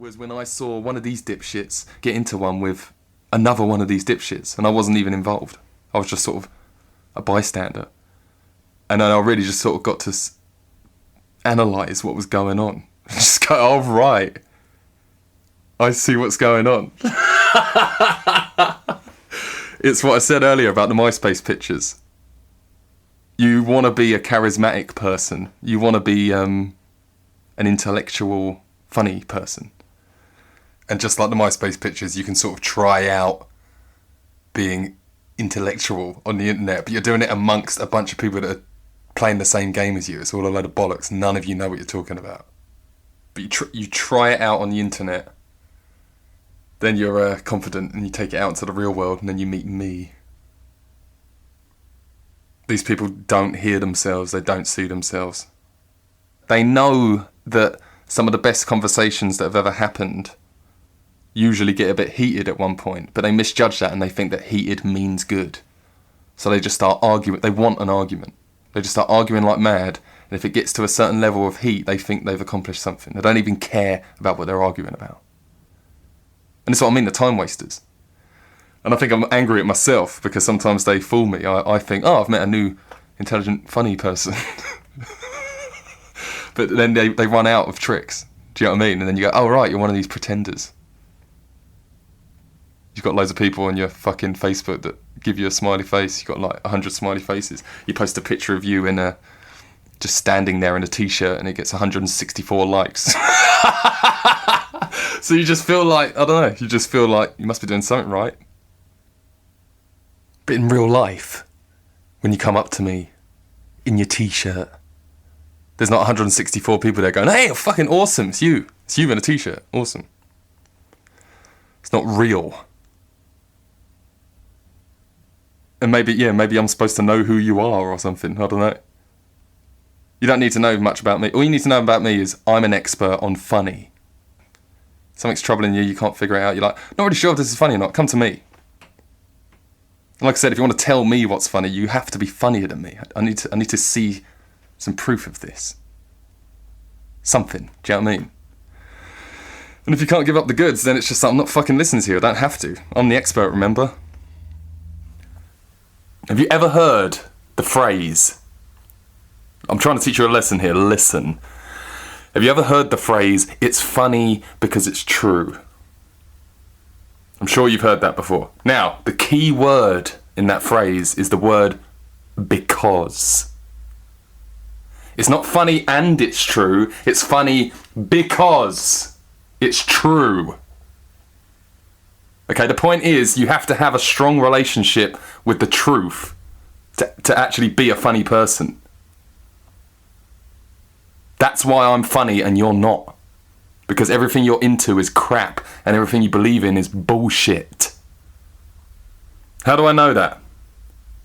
Was when I saw one of these dipshits get into one with another one of these dipshits, and I wasn't even involved. I was just sort of a bystander. And then I really just sort of got to analyse what was going on. Just go, oh, right. I see what's going on. It's what I said earlier about the MySpace pictures. You want to be a charismatic person. You want to be an intellectual, funny person. And just like the MySpace pictures, you can sort of try out being intellectual on the internet, but you're doing it amongst a bunch of people that are playing the same game as you. It's all a load of bollocks. None of you know what you're talking about. But you try it out on the internet, then you're confident and you take it out into the real world, and then you meet me. These people don't hear themselves, they don't see themselves. They know that some of the best conversations that have ever happened usually get a bit heated at one point, but they misjudge that and they think that heated means good. So they just start arguing. They want an argument. They just start arguing like mad, and if it gets to a certain level of heat, they think they've accomplished something. They don't even care about what they're arguing about. And that's what I mean, the time wasters. And I think I'm angry at myself because sometimes they fool me. I think, oh, I've met a new, intelligent, funny person. But then they run out of tricks. Do you know what I mean? And then you go, oh, right, you're one of these pretenders. You've got loads of people on your fucking Facebook that give you a smiley face. You've got like 100 smiley faces. You post a picture of you in just standing there in a t-shirt and it gets 164 likes. So you just feel like, I don't know, you just feel like you must be doing something right. But in real life, when you come up to me in your t-shirt, there's not 164 people there going, hey, you're fucking awesome. It's you. It's you in a t-shirt. Awesome. It's not real. And maybe I'm supposed to know who you are or something. I don't know. You don't need to know much about me. All you need to know about me is I'm an expert on funny. Something's troubling you, you can't figure it out. You're like, not really sure if this is funny or not. Come to me. And like I said, if you want to tell me what's funny, you have to be funnier than me. I need to see some proof of this. Something. Do you know what I mean? And if you can't give up the goods, then it's just like, I'm not fucking listening to you. I don't have to. I'm the expert, remember? Have you ever heard the phrase, I'm trying to teach you a lesson here, listen. Have you ever heard the phrase, it's funny because it's true? I'm sure you've heard that before. Now, the key word in that phrase is the word because. It's not funny and it's true, it's funny because it's true. Okay, the point is you have to have a strong relationship with the truth to actually be a funny person. That's why I'm funny and you're not. Because everything you're into is crap and everything you believe in is bullshit. How do I know that?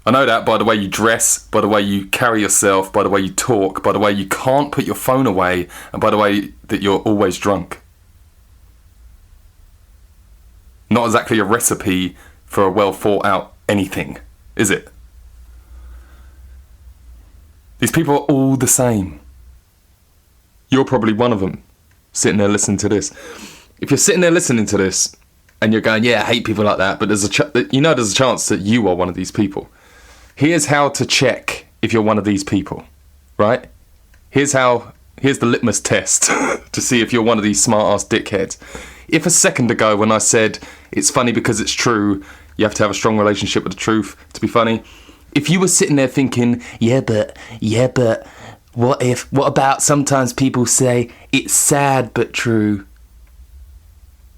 I know that by the way you dress, by the way you carry yourself, by the way you talk, by the way you can't put your phone away, and by the way that you're always drunk. Not exactly a recipe for a well thought out anything, is it? These people are all the same. You're probably one of them, sitting there listening to this. If you're sitting there listening to this, and you're going, yeah, I hate people like that, but there's a chance that you are one of these people. Here's how to check if you're one of these people, right? Here's the litmus test to see if you're one of these smart-ass dickheads. If a second ago when I said it's funny because it's true, you have to have a strong relationship with the truth to be funny. If you were sitting there thinking, yeah, but what about sometimes people say it's sad but true?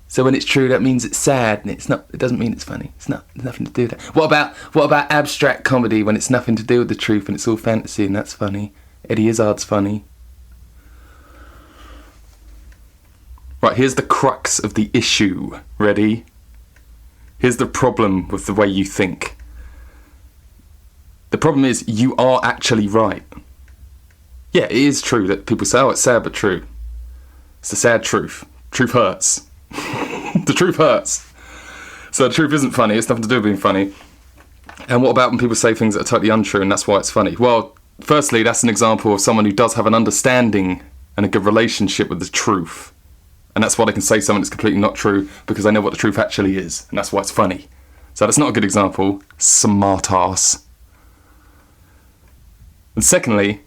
So when it's true, that means it's sad, and it's not. It doesn't mean it's funny. It's not. There's nothing to do with that. What about abstract comedy when it's nothing to do with the truth and it's all fantasy and that's funny? Eddie Izzard's funny. Right, here's the crux of the issue. Ready? Here's the problem with the way you think. The problem is you are actually right. Yeah, it is true that people say, oh, it's sad but true. It's the sad truth. Truth hurts. The truth hurts. So the truth isn't funny. It's nothing to do with being funny. And what about when people say things that are totally untrue and that's why it's funny? Well, firstly, that's an example of someone who does have an understanding and a good relationship with the truth. And that's why they can say something that's completely not true, because they know what the truth actually is. And that's why it's funny. So that's not a good example. Smart ass. And secondly,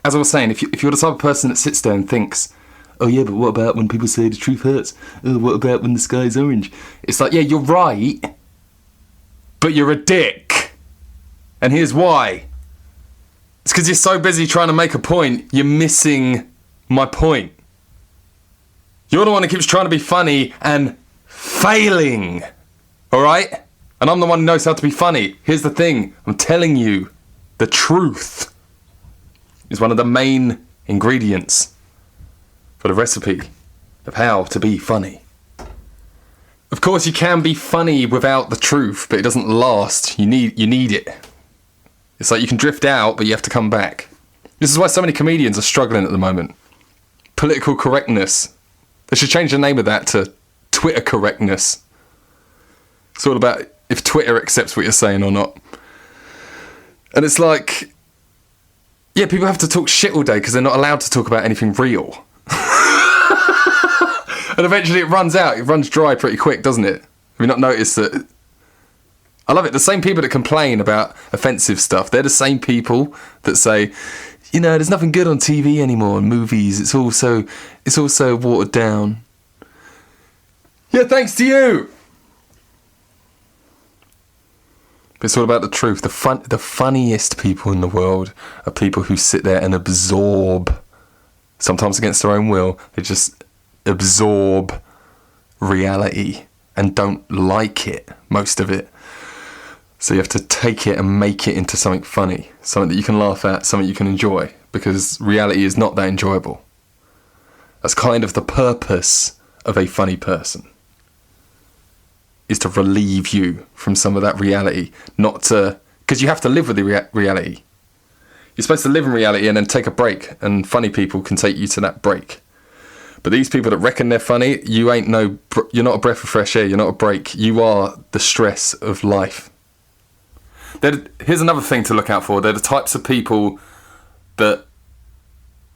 as I was saying, if you're the type of person that sits there and thinks, oh yeah, but what about when people say the truth hurts? Oh, what about when the sky's orange? It's like, yeah, you're right, but you're a dick. And here's why. It's because you're so busy trying to make a point, you're missing my point. You're the one that keeps trying to be funny and failing. Alright? And I'm the one who knows how to be funny. Here's the thing. I'm telling you, the truth is one of the main ingredients for the recipe of how to be funny. Of course, you can be funny without the truth, but it doesn't last. You need it. It's like you can drift out, but you have to come back. This is why so many comedians are struggling at the moment. Political correctness. They should change the name of that to Twitter correctness. It's all about if Twitter accepts what you're saying or not. And it's like, yeah, people have to talk shit all day because they're not allowed to talk about anything real. And eventually it runs out. It runs dry pretty quick, doesn't it? Have you not noticed that? I love it. The same people that complain about offensive stuff, they're the same people that say, you know, there's nothing good on TV anymore and movies. It's all so watered down. Yeah, thanks to you. But it's all about the truth. The funniest people in the world are people who sit there and absorb, sometimes against their own will, they just absorb reality and don't like it, most of it. So you have to take it and make it into something funny, something that you can laugh at, something you can enjoy, because reality is not that enjoyable. That's kind of the purpose of a funny person, is to relieve you from some of that reality, not to, because you have to live with the reality. You're supposed to live in reality and then take a break, and funny people can take you to that break. But these people that reckon they're funny, you're not a breath of fresh air, you're not a break, you are the stress of life. Here's another thing to look out for. They're the types of people that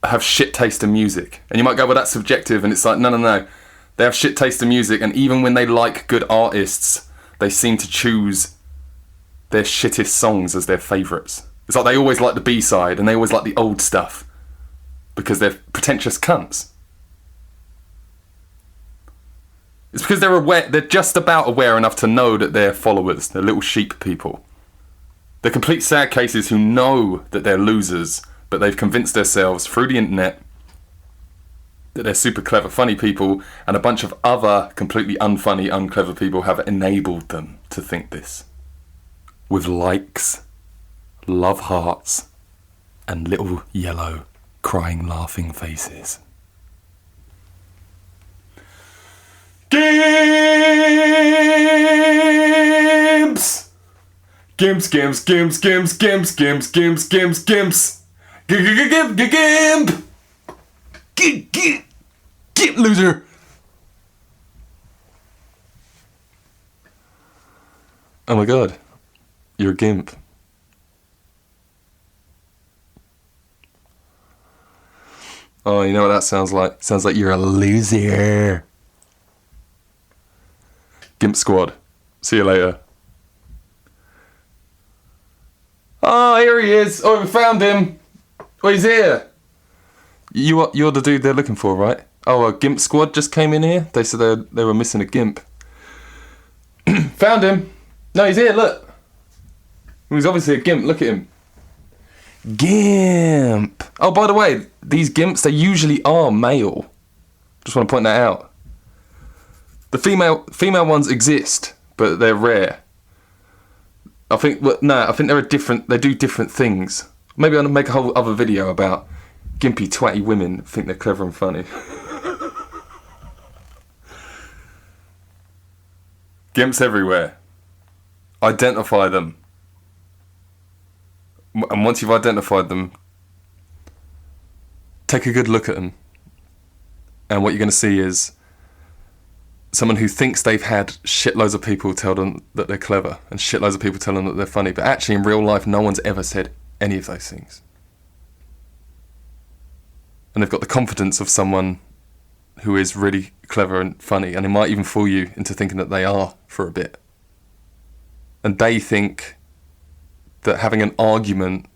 have shit taste in music. And you might go, well, that's subjective. And it's like, no. They have shit taste in music. And even when they like good artists, they seem to choose their shittest songs as their favourites. It's like they always like the B-side and they always like the old stuff because they're pretentious cunts. It's because they're just about aware enough to know that they're followers. They're little sheep people. They're complete sad cases who know that they're losers, but they've convinced themselves through the internet that they're super clever, funny people, and a bunch of other completely unfunny, unclever people have enabled them to think this. With likes, love hearts, and little yellow, crying, laughing faces. Gimps! Gimps, gimps, gimps, gimps, gimps, gimps, gimps, gimps, gimps. Gimp! Gimp, loser! Oh my god, you're a gimp. Oh, you know what that sounds like? It sounds like you're a loser. Gimp Squad. See you later. Oh, here he is. Oh, we found him. Oh, he's here. You're the dude they're looking for, right? Oh, a Gimp Squad just came in here. They said they were missing a gimp. Found him. No, he's here, look. He's obviously a gimp. Look at him. Gimp. Oh, by the way, these gimps, they usually are male. Just want to point that out. The female ones exist, but they're rare. I think they're different. They do different things. Maybe I'll make a whole other video about gimpy twatty women that think they're clever and funny. Gimps everywhere. Identify them. And once you've identified them, take a good look at them. And what you're going to see is someone who thinks they've had shitloads of people tell them that they're clever and shitloads of people tell them that they're funny, but actually in real life no one's ever said any of those things. And they've got the confidence of someone who is really clever and funny, and it might even fool you into thinking that they are for a bit. And they think that having an argument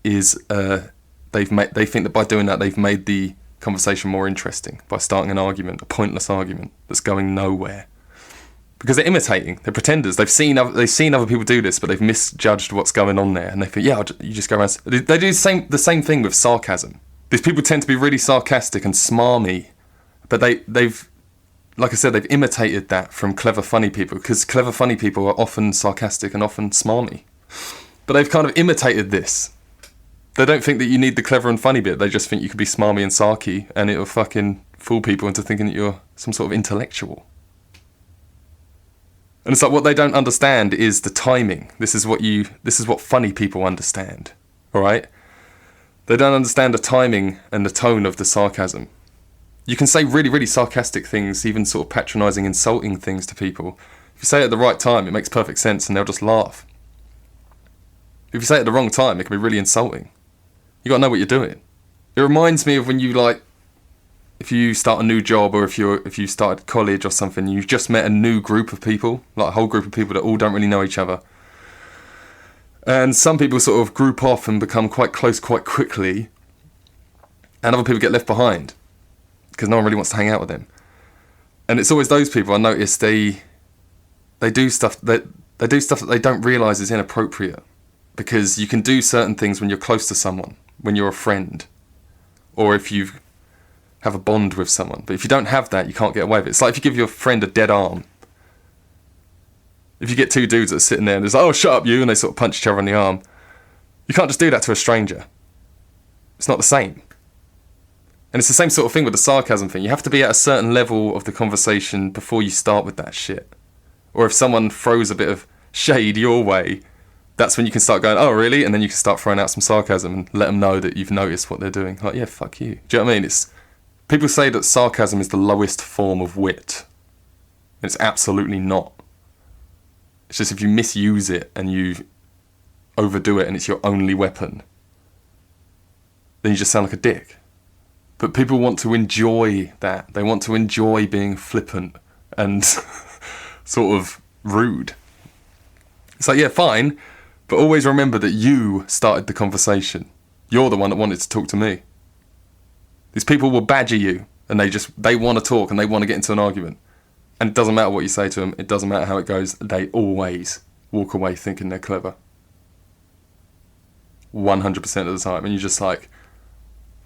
is they think that by doing that they've made the conversation more interesting by starting an argument, a pointless argument that's going nowhere. Because they're imitating, they're pretenders. They've seen other people do this, but they've misjudged what's going on there, and they think, you just go around. They do the same thing with sarcasm. These people tend to be really sarcastic and smarmy, but they've, like I said, they've imitated that from clever, funny people, because clever, funny people are often sarcastic and often smarmy. But they've kind of imitated this. They don't think that you need the clever and funny bit. They just think you could be smarmy and sarky, and it'll fucking fool people into thinking that you're some sort of intellectual. And it's like, what they don't understand is the timing. This is what funny people understand. Alright? They don't understand the timing and the tone of the sarcasm. You can say really, really sarcastic things, even sort of patronising, insulting things to people. If you say it at the right time, it makes perfect sense and they'll just laugh. If you say it at the wrong time, it can be really insulting. You gotta know what you're doing. It reminds me of when if you start a new job, or if you started college or something, you've just met a new group of people, like a whole group of people that all don't really know each other. And some people sort of group off and become quite close quite quickly, and other people get left behind because no one really wants to hang out with them. And it's always those people I notice they do stuff that they don't realise is inappropriate, because you can do certain things when you're close to someone, when you're a friend, or if you have a bond with someone. But if you don't have that, you can't get away with it. It's like if you give your friend a dead arm. If you get two dudes that are sitting there and it's like, oh, shut up you, and they sort of punch each other in the arm, you can't just do that to a stranger. It's not the same. And it's the same sort of thing with the sarcasm thing. You have to be at a certain level of the conversation before you start with that shit. Or if someone throws a bit of shade your way, that's when you can start going, oh, really? And then you can start throwing out some sarcasm and let them know that you've noticed what they're doing. Like, yeah, fuck you. Do you know what I mean? People say that sarcasm is the lowest form of wit. It's absolutely not. It's just if you misuse it and you overdo it and it's your only weapon, then you just sound like a dick. But people want to enjoy that. They want to enjoy being flippant and sort of rude. It's like, yeah, fine, but always remember that you started the conversation. You're the one that wanted to talk to me. These people will badger you, and they want to talk and they want to get into an argument. And it doesn't matter what you say to them, it doesn't matter how it goes, they always walk away thinking they're clever. 100% of the time. And you're just like,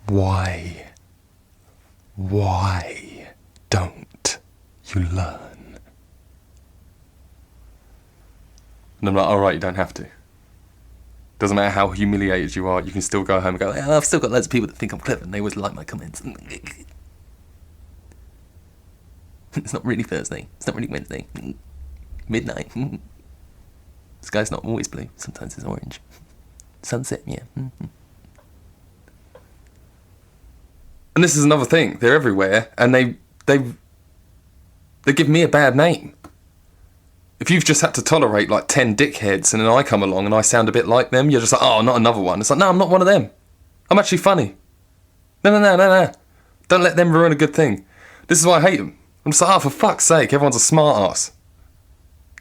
why? Why don't you learn? And I'm like, alright, you don't have to. Doesn't matter how humiliated you are, you can still go home and go, oh, I've still got loads of people that think I'm clever and they always like my comments. It's not really Thursday. It's not really Wednesday. Midnight. The sky's not always blue. Sometimes it's orange. Sunset, yeah. And this is another thing. They're everywhere, and they give me a bad name. If you've just had to tolerate like 10 dickheads and then I come along and I sound a bit like them, you're just like, oh, not another one. It's like, no, I'm not one of them. I'm actually funny. No. Don't let them ruin a good thing. This is why I hate them. I'm just like, oh, for fuck's sake, everyone's a smart ass.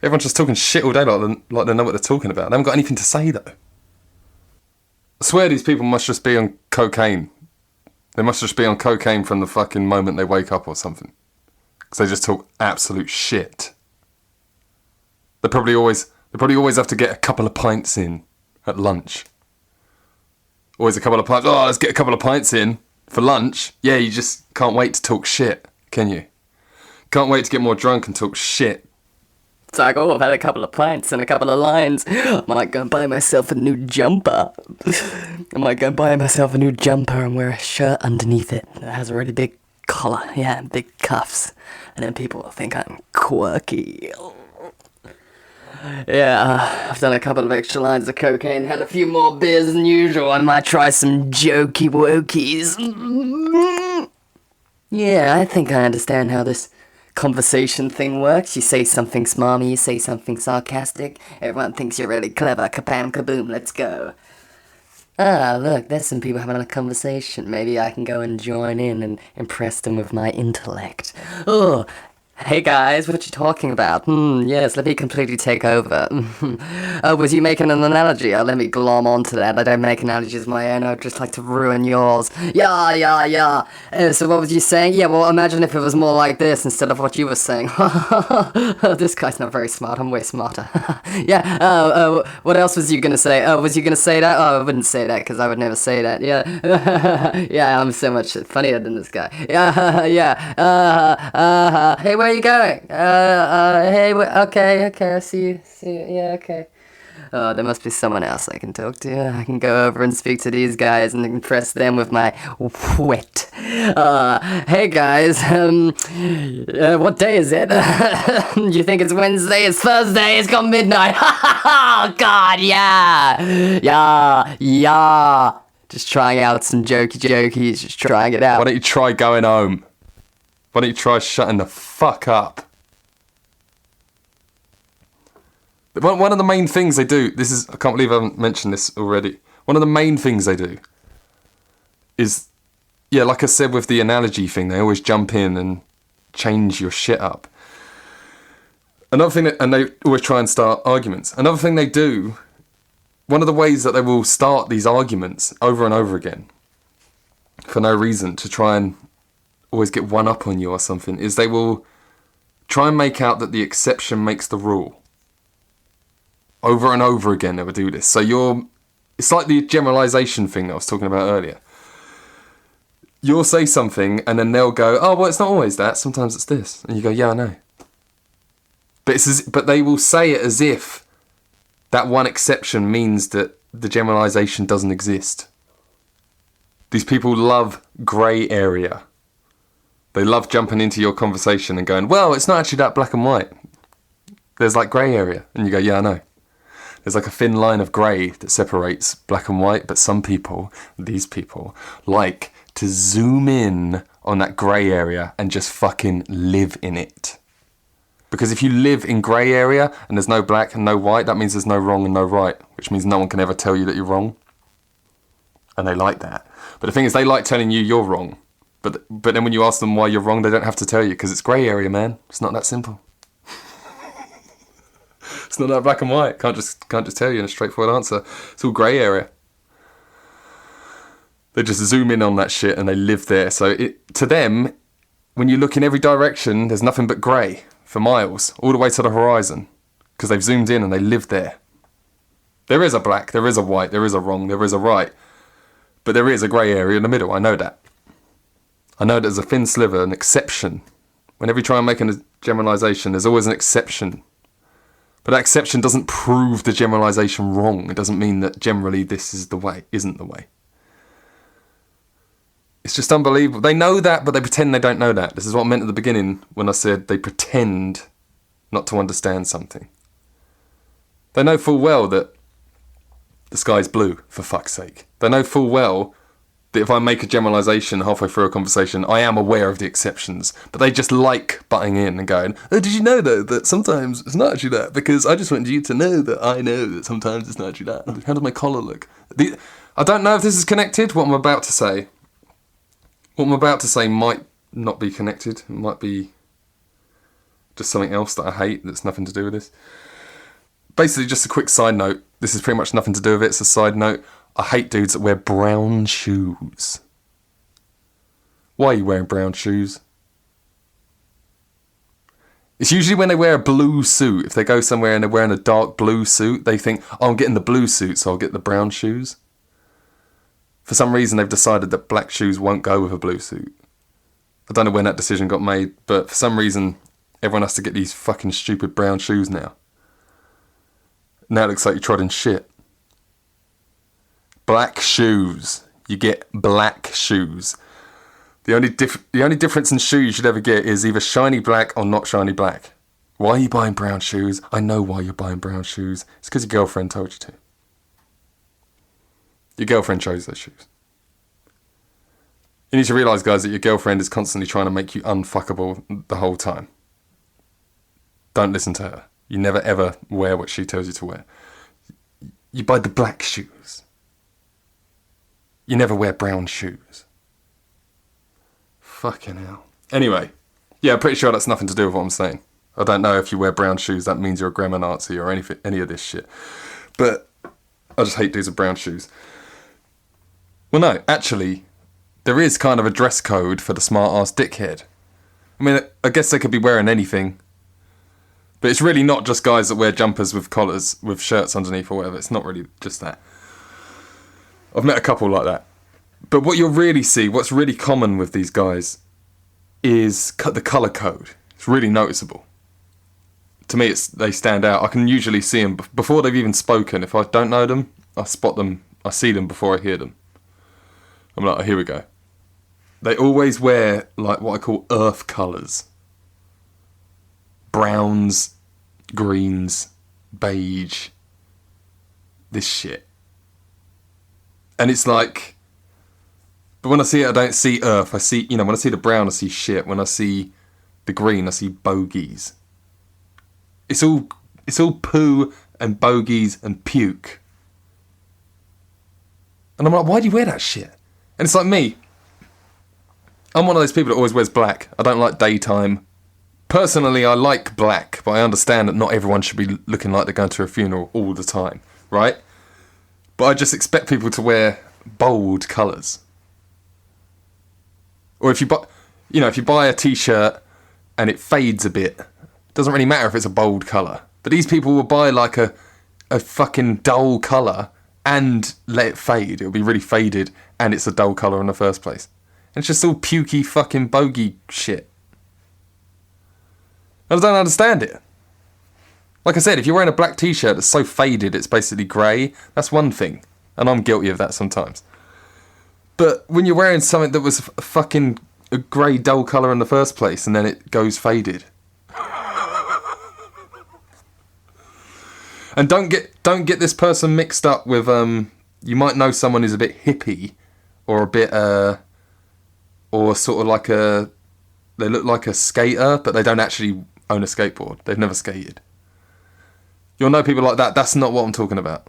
Everyone's just talking shit all day like they know what they're talking about. They haven't got anything to say, though. I swear these people must just be on cocaine. They must just be on cocaine from the fucking moment they wake up or something. Because they just talk absolute shit. They probably always have to get a couple of pints in at lunch. Always a couple of pints. Oh, let's get a couple of pints in for lunch. Yeah, you just can't wait to talk shit, can you? Can't wait to get more drunk and talk shit. It's like, oh, I've had a couple of pints and a couple of lines. I might go and buy myself a new jumper. I might go and buy myself a new jumper and wear a shirt underneath it that has a really big collar, yeah, big cuffs. And then people will think I'm quirky. Yeah, I've done a couple of extra lines of cocaine, had a few more beers than usual. I might try some jokey wokies. Yeah, I think I understand how this conversation thing works. You say something smarmy, you say something sarcastic, everyone thinks you're really clever. Kabam, kaboom, let's go. Ah, look, there's some people having a conversation. Maybe I can go and join in and impress them with my intellect. Oh, hey guys, what you talking about? Yes, let me completely take over. Oh, was you making an analogy? Oh, let me glom onto that. I don't make analogies of my own, I'd just like to ruin yours. Yeah, yeah, yeah. So what was you saying? Yeah, well, imagine if it was more like this instead of what you were saying. This guy's not very smart, I'm way smarter. Yeah, what else was you gonna say? Oh, was you gonna say that? Oh, I wouldn't say that, because I would never say that. Yeah. Yeah, I'm so much funnier than this guy. Yeah, yeah. Hey, where are you going? Hey, okay, I see you, yeah, okay. Oh, there must be someone else I can talk to. I can go over and speak to these guys and impress them with my wit. Hey guys, what day is it? You think it's Wednesday? It's Thursday, it's gone midnight. Oh, God, yeah. Yeah. Just trying out some jokies, just trying it out. Why don't you try going home? Why don't you try shutting the fuck up? One of the main things they do, I can't believe I haven't mentioned this already. One of the main things they do is, yeah, like I said with the analogy thing, they always jump in and change your shit up. Another thing, and they always try and start arguments. Another thing they do, one of the ways that they will start these arguments over and over again, for no reason, to try and always get one up on you or something, is they will try and make out that the exception makes the rule. Over and over again they will do this. So it's like the generalisation thing that I was talking about earlier. You'll say something and then they'll go, oh, well, it's not always that. Sometimes it's this. And you go, yeah, I know. But they will say it as if that one exception means that the generalisation doesn't exist. These people love grey area. They love jumping into your conversation and going, well, it's not actually that black and white. There's like grey area. And you go, yeah, I know. There's like a thin line of grey that separates black and white, but some people, these people, like to zoom in on that grey area and just fucking live in it. Because if you live in grey area and there's no black and no white, that means there's no wrong and no right, which means no one can ever tell you that you're wrong. And they like that. But the thing is, they like telling you you're wrong. But then when you ask them why you're wrong, they don't have to tell you, because it's grey area, man. It's not that simple. It's not that black and white. Can't just tell you in a straightforward answer. It's all grey area. They just zoom in on that shit and they live there. So to them, when you look in every direction, there's nothing but grey for miles, all the way to the horizon, because they've zoomed in and they live there. There is a black, there is a white, there is a wrong, there is a right, but there is a grey area in the middle. I know that. I know there's a thin sliver, an exception. Whenever you try and make a generalisation, there's always an exception. But that exception doesn't prove the generalisation wrong. It doesn't mean that generally this is the way, isn't the way. It's just unbelievable. They know that, but they pretend they don't know that. This is what I meant at the beginning when I said they pretend not to understand something. They know full well that the sky's blue, for fuck's sake. They know full well that if I make a generalisation halfway through a conversation, I am aware of the exceptions. But they just like butting in and going, oh, did you know though that sometimes it's not actually that? Because I just want you to know that I know that sometimes it's not actually that. How does my collar look? I don't know if this is connected, what I'm about to say. What I'm about to say might not be connected. It might be just something else that I hate that's nothing to do with this. Basically, just a quick side note. This is pretty much nothing to do with it. It's a side note. I hate dudes that wear brown shoes. Why are you wearing brown shoes? It's usually when they wear a blue suit. If they go somewhere and they're wearing a dark blue suit, they think, oh, I'm getting the blue suit, so I'll get the brown shoes. For some reason, they've decided that black shoes won't go with a blue suit. I don't know when that decision got made, but for some reason, everyone has to get these fucking stupid brown shoes now. Now it looks like you trod in shit. Black shoes. You get black shoes. The only difference in shoes you should ever get is either shiny black or not shiny black. Why are you buying brown shoes? I know why you're buying brown shoes. It's because your girlfriend told you to. Your girlfriend chose those shoes. You need to realise, guys, that your girlfriend is constantly trying to make you unfuckable the whole time. Don't listen to her. You never ever wear what she tells you to wear. You buy the black shoes. You never wear brown shoes. Fucking hell. Anyway, yeah, I'm pretty sure that's nothing to do with what I'm saying. I don't know if you wear brown shoes, that means you're a grammar Nazi or any of this shit. But I just hate dudes with brown shoes. Well, no, actually, there is kind of a dress code for the smart-ass dickhead. I mean, I guess they could be wearing anything. But it's really not just guys that wear jumpers with collars, with shirts underneath or whatever. It's not really just that. I've met a couple like that. But what you'll really see, what's really common with these guys, is the colour code. It's really noticeable. To me, they stand out. I can usually see them before they've even spoken. If I don't know them, I spot them. I see them before I hear them. I'm like, oh, here we go. They always wear like what I call earth colours. Browns, greens, beige. This shit. And it's like... But when I see it, I don't see earth. I see, when I see the brown, I see shit. When I see the green, I see bogies. It's all poo and bogies and puke. And I'm like, why do you wear that shit? And it's like me. I'm one of those people that always wears black. I don't like daytime. Personally, I like black, but I understand that not everyone should be looking like they're going to a funeral all the time, right? But I just expect people to wear bold colours. Or if you buy a t-shirt and it fades a bit, it doesn't really matter if it's a bold colour. But these people will buy like a fucking dull colour and let it fade. It'll be really faded and it's a dull colour in the first place. And it's just all pukey fucking bogey shit. I don't understand it. Like I said, if you're wearing a black t-shirt that's so faded it's basically grey, that's one thing. And I'm guilty of that sometimes. But when you're wearing something that was a grey dull colour in the first place and then it goes faded. And don't get this person mixed up with you might know someone who's a bit hippie or a bit or sort of like they look like a skater but they don't actually own a skateboard. They've never skated. You'll know people like that. That's not what I'm talking about.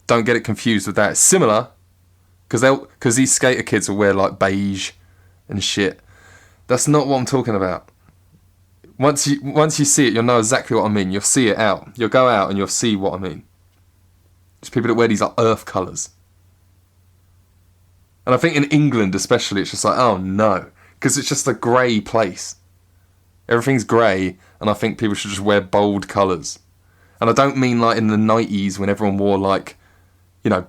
Don't get it confused with that. It's similar. Because these skater kids will wear like beige and shit. That's not what I'm talking about. Once you see it, you'll know exactly what I mean. You'll see it out. You'll go out and you'll see what I mean. It's people that wear these like earth colours. And I think in England especially, it's just like, oh no. Because it's just a grey place. Everything's grey, and I think people should just wear bold colours. And I don't mean like in the 90s when everyone wore like,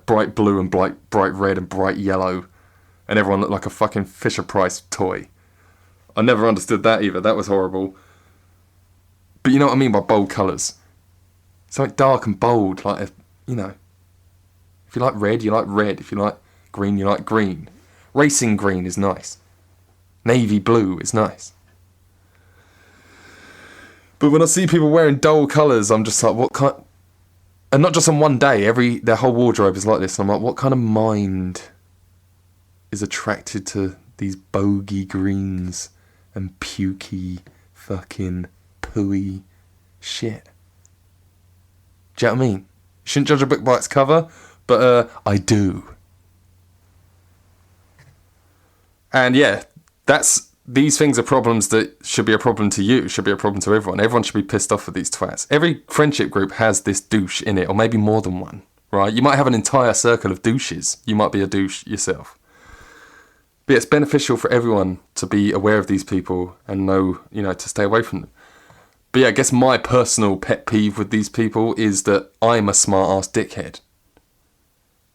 bright blue and bright red and bright yellow, and everyone looked like a fucking Fisher-Price toy. I never understood that either. That was horrible. But you know what I mean by bold colours. It's like dark and bold, like, if you like red, you like red. If you like green, you like green. Racing green is nice. Navy blue is nice. But when I see people wearing dull colours, I'm just like, what kind... And not just on one day, their whole wardrobe is like this. And I'm like, what kind of mind is attracted to these bogey greens and pukey fucking pooey shit? Do you know what I mean? You shouldn't judge a book by its cover, but I do. And yeah, these things are problems that should be a problem to you, should be a problem to everyone. Everyone should be pissed off with these twats. Every friendship group has this douche in it, or maybe more than one, right? You might have an entire circle of douches. You might be a douche yourself. But yeah, it's beneficial for everyone to be aware of these people and know, to stay away from them. But yeah, I guess my personal pet peeve with these people is that I'm a smart-ass dickhead.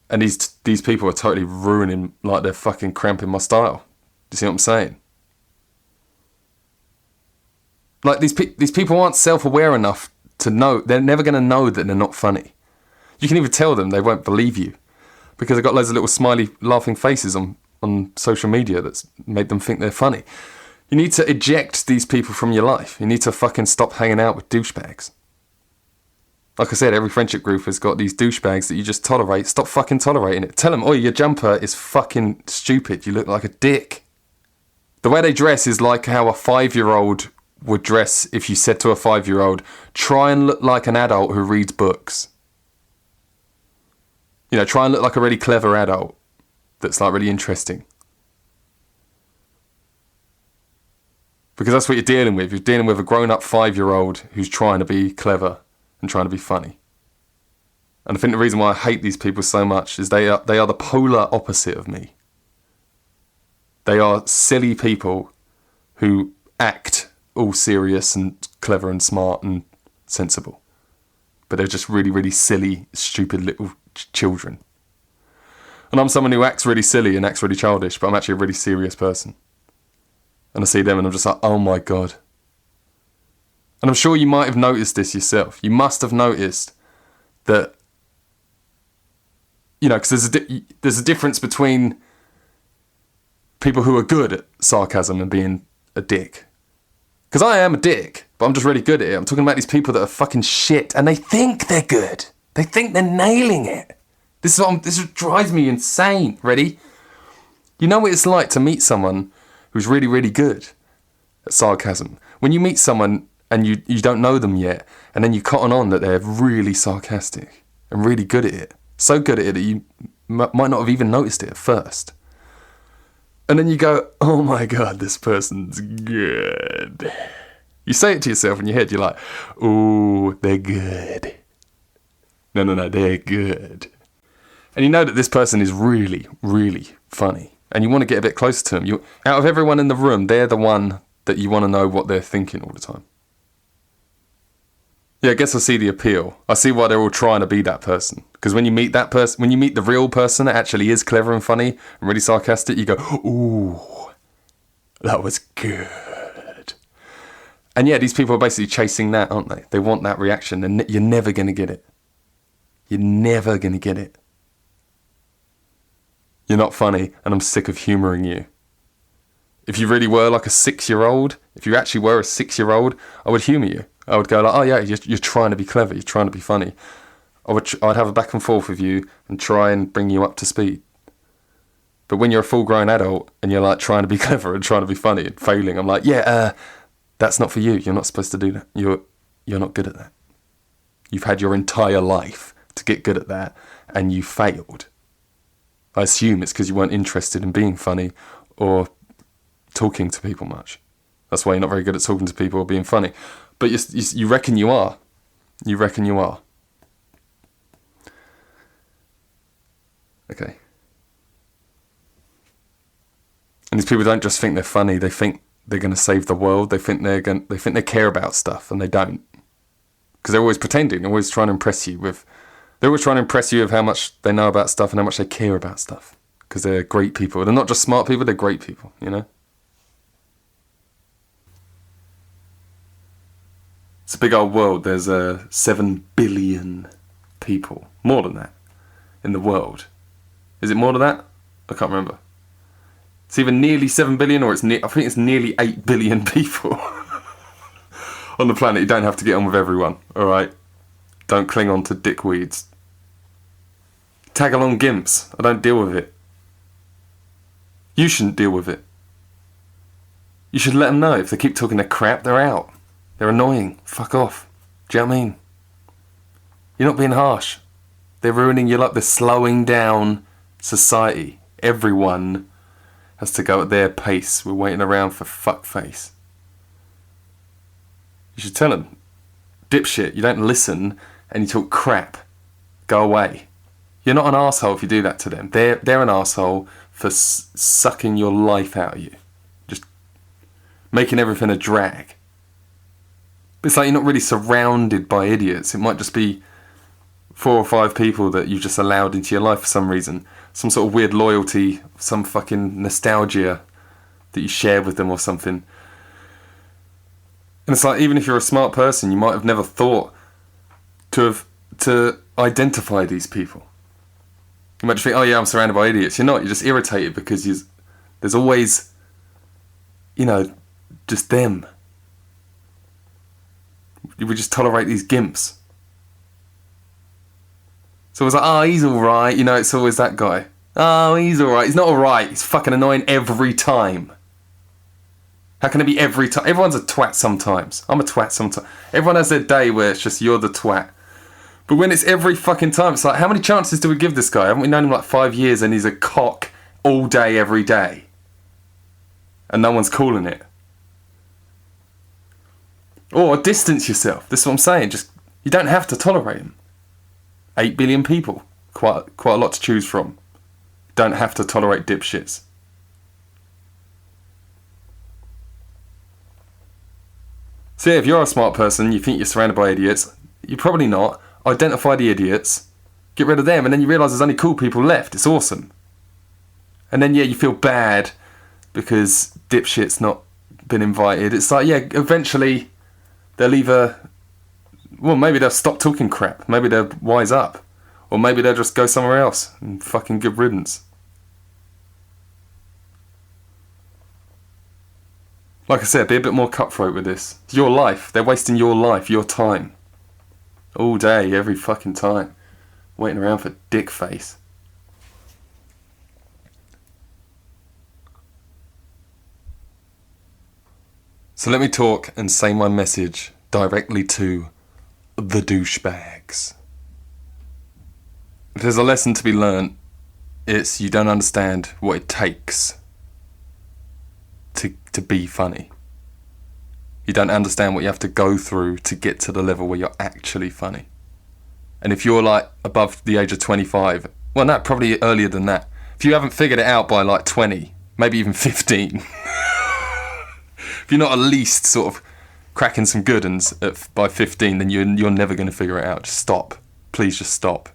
And these people are totally ruining, like they're fucking cramping my style. Do you see what I'm saying? Like, these people aren't self-aware enough to know. They're never going to know that they're not funny. You can even tell them, they won't believe you. Because they've got loads of little smiley, laughing faces on social media that's made them think they're funny. You need to eject these people from your life. You need to fucking stop hanging out with douchebags. Like I said, every friendship group has got these douchebags that you just tolerate. Stop fucking tolerating it. Tell them, oh, your jumper is fucking stupid. You look like a dick. The way they dress is like how a 5-year-old would dress if you said to a 5-year-old, try and look like an adult who reads books. Try and look like a really clever adult. that's like really interesting. Because that's what you're dealing with. You're dealing with a grown-up 5-year-old who's trying to be clever and trying to be funny. And I think the reason why I hate these people so much is they are the polar opposite of me. They are silly people who act all serious and clever and smart and sensible. But they're just really, really silly, stupid little children. And I'm someone who acts really silly and acts really childish, but I'm actually a really serious person. And I see them and I'm just like, oh my God. And I'm sure you might have noticed this yourself. You must have noticed that, you know, because there's a difference between people who are good at sarcasm and being a dick. Because I am a dick, but I'm just really good at it. I'm talking about these people that are fucking shit and they think they're good. They think they're nailing it. This drives me insane. Ready? You know what it's like to meet someone who's really, really good at sarcasm. When you meet someone and you don't know them yet, and then you cotton on that they're really sarcastic and really good at it. So good at it that you might not have even noticed it at first. And then you go, oh my God, this person's good. You say it to yourself in your head, you're like, ooh, they're good. No, they're good. And you know that this person is really, really funny. And you want to get a bit closer to them. Out of everyone in the room, they're the one that you want to know what they're thinking all the time. Yeah, I guess I see the appeal. I see why they're all trying to be that person. Because when you meet that person, when you meet the real person that actually is clever and funny and really sarcastic, you go, ooh, that was good. And yeah, these people are basically chasing that, aren't they? They want that reaction, and you're never going to get it. You're never going to get it. You're not funny, and I'm sick of humouring you. If you really were like a 6-year-old, if you actually were a 6-year-old, I would humour you. I would go like, oh yeah, you're trying to be clever, you're trying to be funny. I'd have a back and forth with you and try and bring you up to speed. But when you're a full-grown adult and you're like trying to be clever and trying to be funny and failing, I'm like, that's not for you. You're not supposed to do that. You're not good at that. You've had your entire life to get good at that, and you failed. I assume it's because you weren't interested in being funny or talking to people much. That's why you're not very good at talking to people or being funny. But you reckon you are. You reckon you are. Okay. And these people don't just think they're funny. They think they're going to save the world. They think they care about stuff, and they don't. Because they're always pretending. They're always trying to impress you with. They're always trying to impress you with how much they know about stuff and how much they care about stuff. Because they're great people. They're not just smart people, they're great people, you know? It's a big old world. There's 7 billion people. More than that. In the world. Is it more than that? I can't remember. It's either nearly 7 billion or I think it's nearly 8 billion people on the planet. You don't have to get on with everyone, alright? Don't cling on to dickweeds. Tag along gimps. I don't deal with it. You shouldn't deal with it. You should let them know if they keep talking their crap, they're out. They're annoying. Fuck off. Do you know what I mean? You're not being harsh. They're ruining your life. They're slowing down society. Everyone has to go at their pace. We're waiting around for fuckface. You should tell them, dipshit, you don't listen and you talk crap. Go away. You're not an arsehole if you do that to them. They're an arsehole for sucking your life out of you. Just making everything a drag. It's like you're not really surrounded by idiots. It might just be 4 or 5 people that you've just allowed into your life for some reason. Some sort of weird loyalty, some fucking nostalgia that you share with them or something. And it's like, even if you're a smart person, you might have never thought to identify these people. You might just think, oh yeah, I'm surrounded by idiots. You're not. You're just irritated because there's always, just them. You would just tolerate these gimps. So it's like, oh, he's alright. It's always that guy. Oh, he's alright. He's not alright. He's fucking annoying every time. How can it be every time? Everyone's a twat sometimes. I'm a twat sometimes. Everyone has their day where it's just you're the twat. But when it's every fucking time, it's like, how many chances do we give this guy? Haven't we known him like 5 years and he's a cock all day, every day, and no one's calling it. Or distance yourself. This is what I'm saying. Just, you don't have to tolerate them. 8 billion people. Quite a lot to choose from. Don't have to tolerate dipshits. So yeah, if you're a smart person, you think you're surrounded by idiots, you're probably not. Identify the idiots, get rid of them, and then you realise there's only cool people left. It's awesome. And then yeah, you feel bad because dipshit's not been invited. It's like, yeah, eventually they'll either, well, maybe they'll stop talking crap. Maybe they'll wise up. Or maybe they'll just go somewhere else and fucking good riddance. Like I said, be a bit more cutthroat with this. It's your life. They're wasting your life, your time. All day, every fucking time. Waiting around for dick face. So let me talk and say my message directly to the douchebags. If there's a lesson to be learnt, it's you don't understand what it takes to be funny. You don't understand what you have to go through to get to the level where you're actually funny. And if you're like above the age of 25, well no, probably earlier than that. If you haven't figured it out by like 20, maybe even 15, if you're not at least sort of cracking some good uns by 15, then you're never going to figure it out. Just stop. Please just stop.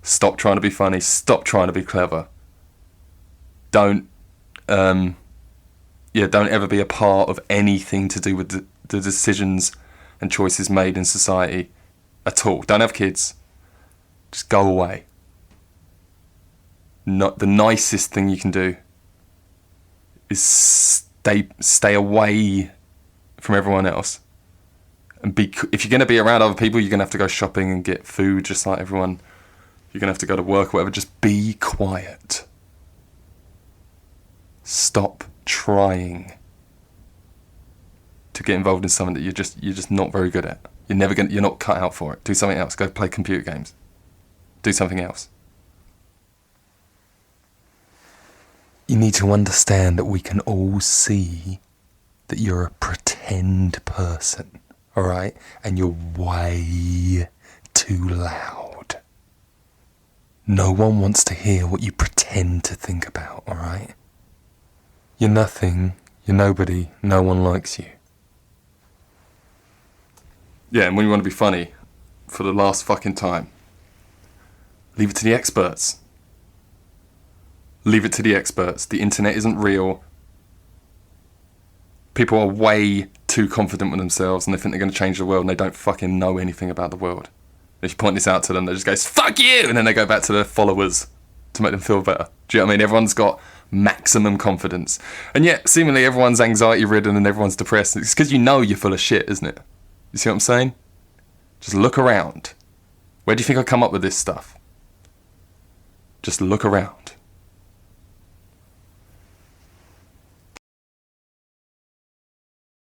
Stop trying to be funny. Stop trying to be clever. Don't ever be a part of anything to do with the decisions and choices made in society at all. Don't have kids. Just go away. Not the nicest thing you can do is stay away from everyone else. And if you're going to be around other people, you're going to have to go shopping and get food just like everyone. You're going to have to go to work or whatever. Just be quiet. Stop trying to get involved in something that you're just not very good at. You're not cut out for it. Do something else. Go play computer games. Do something else. You need to understand that we can all see that you're a pretend person, all right? And you're way too loud. No one wants to hear what you pretend to think about, all right? You're nothing, you're nobody, no one likes you. Yeah, and when you want to be funny, for the last fucking time, leave it to the experts. Leave it to the experts. The internet isn't real. People are way too confident with themselves and they think they're going to change the world and they don't fucking know anything about the world. If you point this out to them, they just go, fuck you! And then they go back to their followers to make them feel better. Do you know what I mean? Everyone's got maximum confidence. And yet, seemingly everyone's anxiety-ridden and everyone's depressed. It's because you know you're full of shit, isn't it? You see what I'm saying? Just look around. Where do you think I come up with this stuff? Just look around.